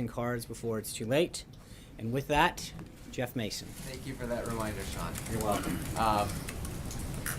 cards before it's too late. And with that, Jeff Mason. Thank you for that reminder, Sean. You're welcome.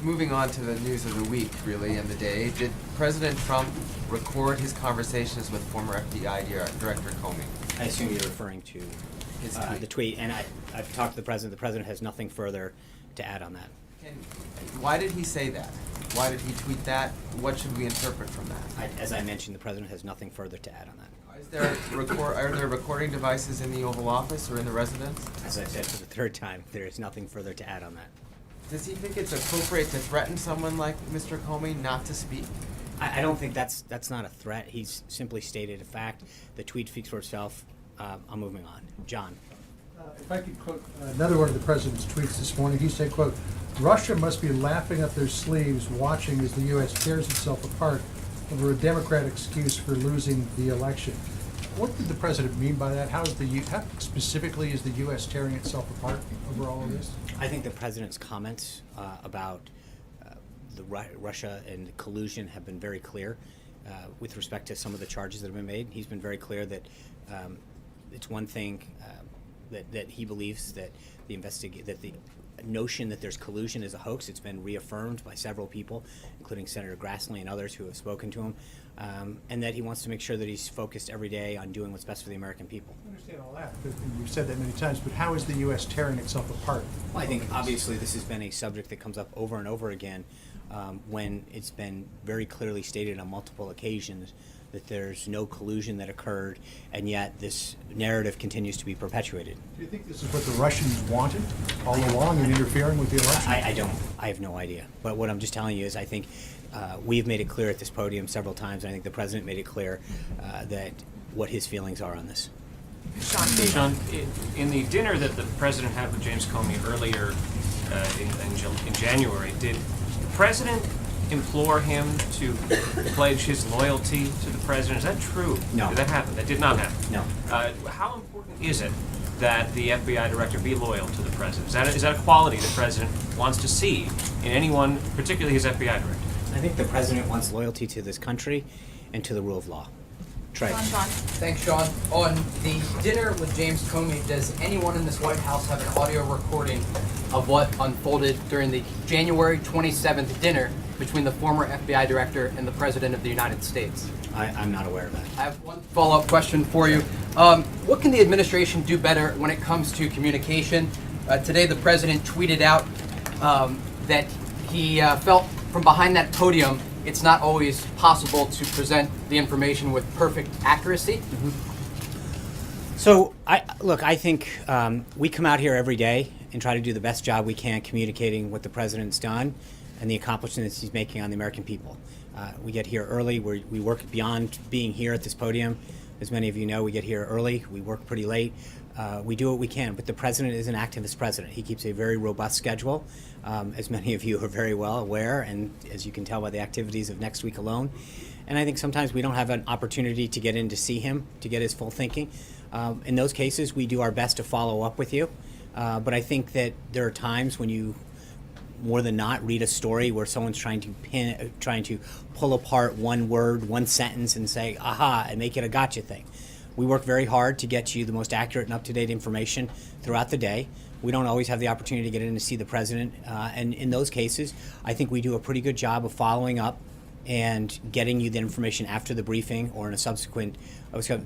Moving on to the news of the week, really, and the day. Did President Trump record his conversations with former FBI Director Comey? I assume you're referring to His tweet. the tweet, and I've talked to the president. The president has nothing further to add on that. Why did he say that? Why did he tweet that? What should we interpret from that? As I mentioned, the president has nothing further to add on that. Are there recording devices in the Oval Office or in the residence? As I said for the third time, there is nothing further to add on that. Does he think it's appropriate to threaten someone like Mr. Comey not to speak? I don't think that's not a threat. He's simply stated a fact. The tweet speaks for itself. I'm moving on. John. If I could quote another one of the president's tweets this morning, he said, quote, "Russia must be laughing up their sleeves watching as the U.S. tears itself apart over a Democrat excuse for losing the election." What did the president mean by that? How specifically is the U.S. tearing itself apart over all of this? I think the president's comments about Russia and collusion have been very clear with respect to some of the charges that have been made. He's been very clear that it's one thing that he believes that the notion that there's collusion is a hoax. It's been reaffirmed by several people, including Senator Grassley and others who have spoken to him, and that he wants to make sure that he's focused every day on doing what's best for the American people. I understand all that, but you've said that many times, but how is the U.S. tearing itself apart? Well, I think obviously this has been a subject that comes up over and over again when it's been very clearly stated on multiple occasions that there's no collusion that occurred, and yet this narrative continues to be perpetuated. Do you think this is what the Russians wanted all along in interfering with the election? I don't. I have no idea. But what I'm just telling you is I think we've made it clear at this podium several times, and I think the president made it clear that what his feelings are on this. Sean, in the dinner that the president had with James Comey earlier in January, did the president implore him to pledge his loyalty to the president? Is that true? No. Did that happen? That did not happen? No. How important is it that the FBI director be loyal to the president? Is that a quality the president wants to see in anyone, particularly his FBI director? I think the president wants loyalty to this country and to the rule of law. Trey. Thanks, Sean. On the dinner with James Comey, does anyone in this White House have an audio recording of what unfolded during the January 27th dinner between the former FBI director and the President of the United States? I'm not aware of that. I have one follow-up question for you. What can the administration do better when it comes to communication? Today, the President tweeted out that he felt from behind that podium it's not always possible to present the information with perfect accuracy. Mm-hmm. So, I think we come out here every day and try to do the best job we can communicating what the president's done and the accomplishments he's making on the American people. We get here early. We work beyond being here at this podium. As many of you know, we get here early. We work pretty late. We do what we can, but the president is an activist president. He keeps a very robust schedule, as many of you are very well aware, and as you can tell by the activities of next week alone. And I think sometimes we don't have an opportunity to get in to see him, to get his full thinking. In those cases, we do our best to follow up with you. But I think that there are times when you, more than not, read a story where someone's trying to pull apart one word, one sentence, and say, aha, and make it a gotcha thing. We work very hard to get you the most accurate and up-to-date information throughout the day. We don't always have the opportunity to get in to see the president. And in those cases, I think we do a pretty good job of following up and getting you the information after the briefing or in a subsequent. So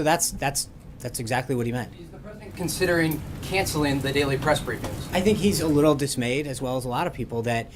that's exactly what he meant. Is the president considering canceling the daily press briefings? I think he's a little dismayed, as well as a lot of people, that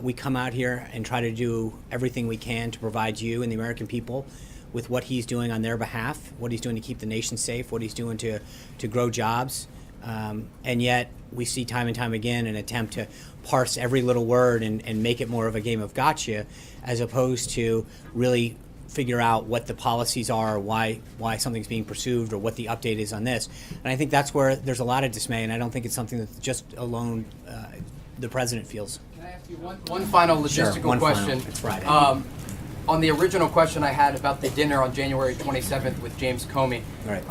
we come out here and try to do everything we can to provide you and the American people with what he's doing on their behalf, what he's doing to keep the nation safe, what he's doing to grow jobs. And yet we see time and time again an attempt to parse every little word and make it more of a game of gotcha, as opposed to really figure out what the policies are, why something's being pursued, or what the update is on this. And I think that's where there's a lot of dismay, and I don't think it's something that just alone the president feels. Can I ask you one final logistical question? It's Friday. On the original question I had about the dinner on January 27th with James Comey, Right.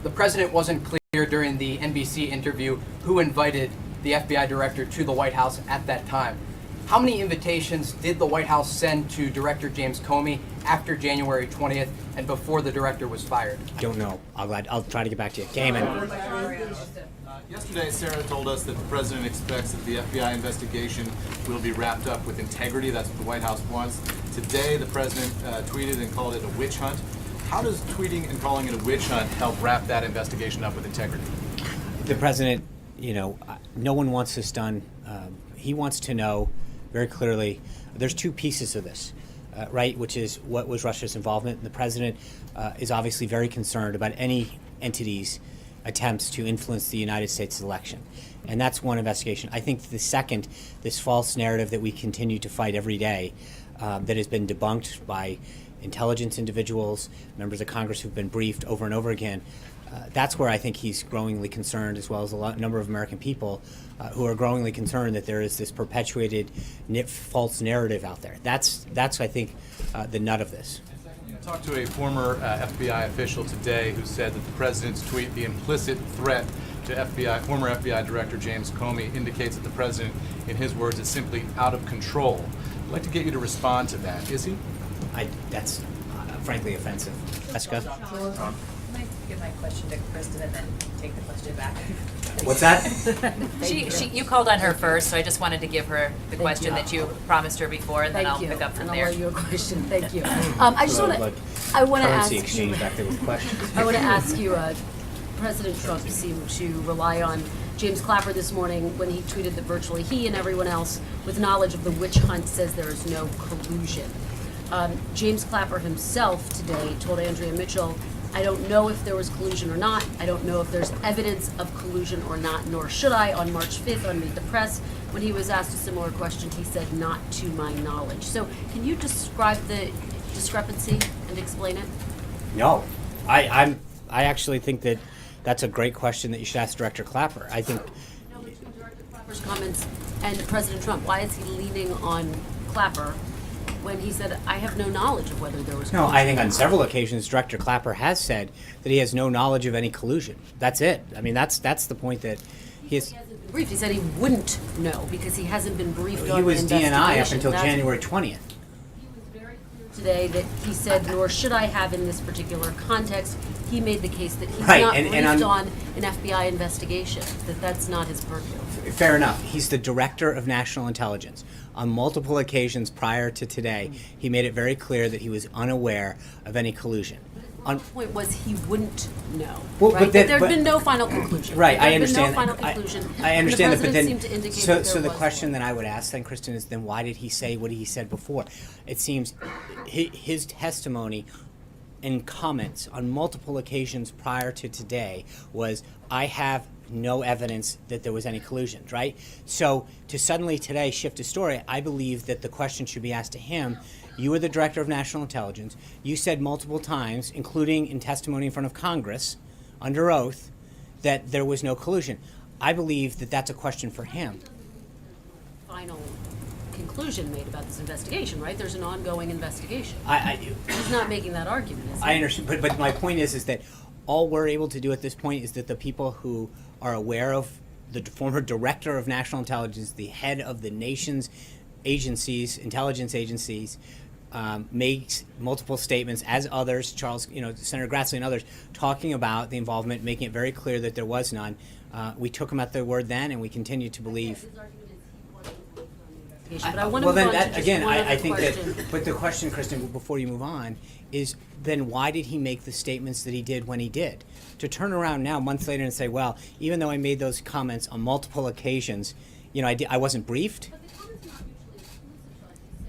The president wasn't clear during the NBC interview who invited the FBI director to the White House at that time. How many invitations did the White House send to Director James Comey after January 20th and before the director was fired? Don't know. I'll try to get back to you. Cayman. Yesterday, Sarah told us that the president expects that the FBI investigation will be wrapped up with integrity. That's what the White House wants. Today, the president tweeted and called it a witch hunt. How does tweeting and calling it a witch hunt help wrap that investigation up with integrity? The president, no one wants this done. He wants to know very clearly. There's two pieces of this, right? Which is what was Russia's involvement. And the president is obviously very concerned about any entities' attempts to influence the United States election. And that's one investigation. I think the second, this false narrative that we continue to fight every day, that has been debunked by intelligence individuals, members of Congress who've been briefed over and over again, that's where I think he's growingly concerned, as well as a number of American people who are growingly concerned that there is this perpetuated false narrative out there. That's I think, the nut of this. I talked to a former FBI official today who said that the president's tweet, the implicit threat to former FBI Director James Comey, indicates that the president, in his words, is simply out of control. I'd like to get you to respond to that. Is he? That's frankly offensive. Jessica? Can I give my question to Kristen and then take the question back? What's that? You called on her first, so I just wanted to give her the question that you promised her before, and then I'll pick up from there. I'll you a question. Thank you. I just want to. I want to ask Currency you. exchange back there with questions. I want to ask you. President Trump seemed to rely on James Clapper this morning when he tweeted that virtually he and everyone else with knowledge of the witch hunt says there is no collusion. James Clapper himself today told Andrea Mitchell, I don't know if there was collusion or not. I don't know if there's evidence of collusion or not, nor should I. On March 5th on Meet the Press, when he was asked a similar question, he said, not to my knowledge. So can you describe the discrepancy and explain it? No. I actually think that that's a great question that you should ask Director Clapper. I think No, between Director Clapper's comments and President Trump, why is he leaning on Clapper when he said, I have no knowledge of whether there was collusion? No, I think on several occasions Director Clapper has said that he has no knowledge of any collusion. That's it. I mean, that's the point that he is. He hasn't been briefed. He said he wouldn't know because he hasn't been briefed on He was the DNI up investigation. until That's- January 20th. He was very clear today that he said, nor should I have in this particular context. He made the case that he's Right, not and briefed on an FBI investigation, that that's not his purview. Fair enough. He's the Director of National Intelligence. On multiple occasions prior to today, he made it very clear that he was unaware of any collusion. The point was he wouldn't know, Well, right? but that- There'd but- been no final conclusion. Right, I There'd understand. been no final conclusion. I understand that, and the but president then seemed to indicate so that there the was question one. that I would ask then, Kristen, is then why did he say what he said before? It seems his testimony and comments on multiple occasions prior to today was, I have no evidence that there was any collusion, right? So to suddenly today shift a story, I believe that the question should be asked to him. You were the Director of National Intelligence. You said multiple times, including in testimony in front of Congress, under oath, that there was no collusion. I believe that that's a question for him. Final conclusion made about this investigation, right? There's an ongoing investigation. He's not making that argument, is he? I understand, but my point is that all we're able to do at this point is that the people who are aware of the former Director of National Intelligence, the head of the nation's agencies, intelligence agencies, makes multiple statements, as others, Senator Grassley and others, talking about the involvement, making it very clear that there was none. We took him at their word then, and we continue to believe. His argument is he wasn't briefed on the investigation. But I want to Well, move then on that to just again, one I other think question. that. But the question, Kristen, before you move on, is then why did he make the statements that he did when he did? To turn around now, months later, and say, well, even though I made those comments on multiple occasions, I wasn't briefed. But the comment's not mutually exclusive, so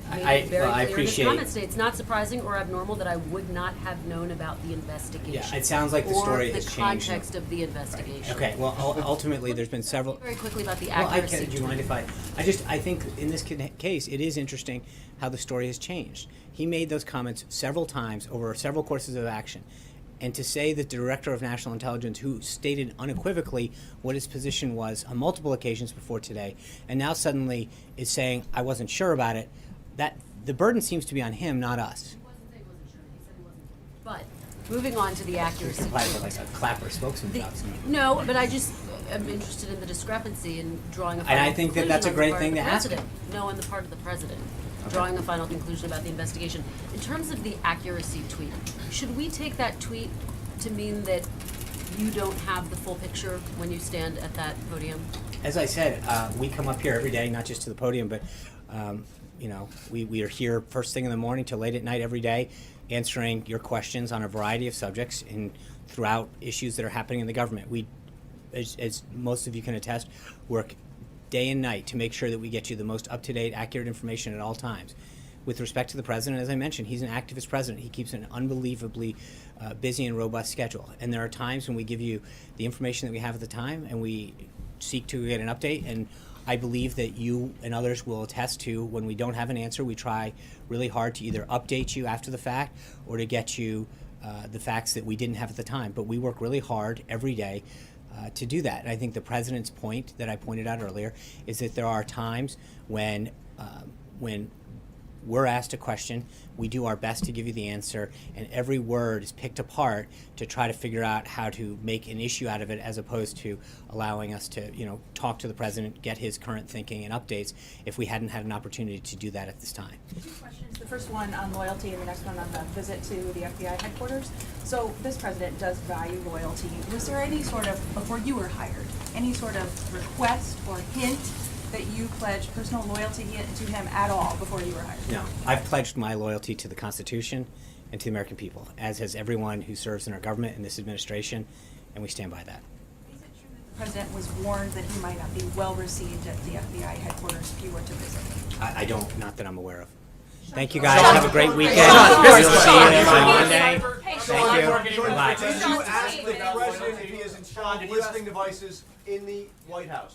I think he's I- made it very well, I clear in his appreciate- comments today. It's not surprising or abnormal that I would not have known about the investigation. Yeah, it sounds like the story or has the changed. context of the investigation. Okay. Well, ultimately, there's been several. Very quickly about the Well, accuracy. do you mind if I think in this case, it is interesting how the story has changed. He made those comments several times over several courses of action. And to say that the Director of National Intelligence, who stated unequivocally what his position was on multiple occasions before today, and now suddenly is saying, I wasn't sure about it, that the burden seems to be on him, not us. He wasn't saying he wasn't sure. He said he wasn't. But moving on to the accuracy. Like a Clapper spokesman job. No, but I just am interested in the discrepancy in drawing a And final I think that conclusion that's a on the great part thing of the to ask him. president. No, on the part of the president. drawing a final conclusion about the investigation. In terms of the accuracy tweet, should we take that tweet to mean that you don't have the full picture when you stand at that podium? As I said, we come up here every day, not just to the podium, but we are here first thing in the morning till late at night every day, answering your questions on a variety of subjects and throughout issues that are happening in the government. We, as most of you can attest, work day and night to make sure that we get you the most up-to-date, accurate information at all times. With respect to the president, as I mentioned, he's an activist president. He keeps an unbelievably busy and robust schedule. And there are times when we give you the information that we have at the time and we seek to get an update. And I believe that you and others will attest to when we don't have an answer, we try really hard to either update you after the fact or to get you the facts that we didn't have at the time. But we work really hard every day to do that. And I think the president's point that I pointed out earlier is that there are times when we're asked a question, we do our best to give you the answer, and every word is picked apart to try to figure out how to make an issue out of it, as opposed to allowing us to, talk to the president, get his current thinking and updates if we hadn't had an opportunity to do that at this time. Two questions. The first one on loyalty and the next one on the visit to the FBI headquarters. So this president does value loyalty. Was there any sort of, before you were hired, any sort of request or hint that you pledged personal loyalty to him at all before you were hired? No, I've pledged my loyalty to the Constitution and to the American people, as has everyone who serves in our government and this administration, and we stand by that. Is it true that the president was warned that he might not be well received at the FBI headquarters if you were to visit? I don't, not that I'm aware of. Thank you guys, have a great weekend. Sean, We'll see you on Monday. Hey, Thank you. Bye. Did you ask the president if he is installed listening devices in the White House?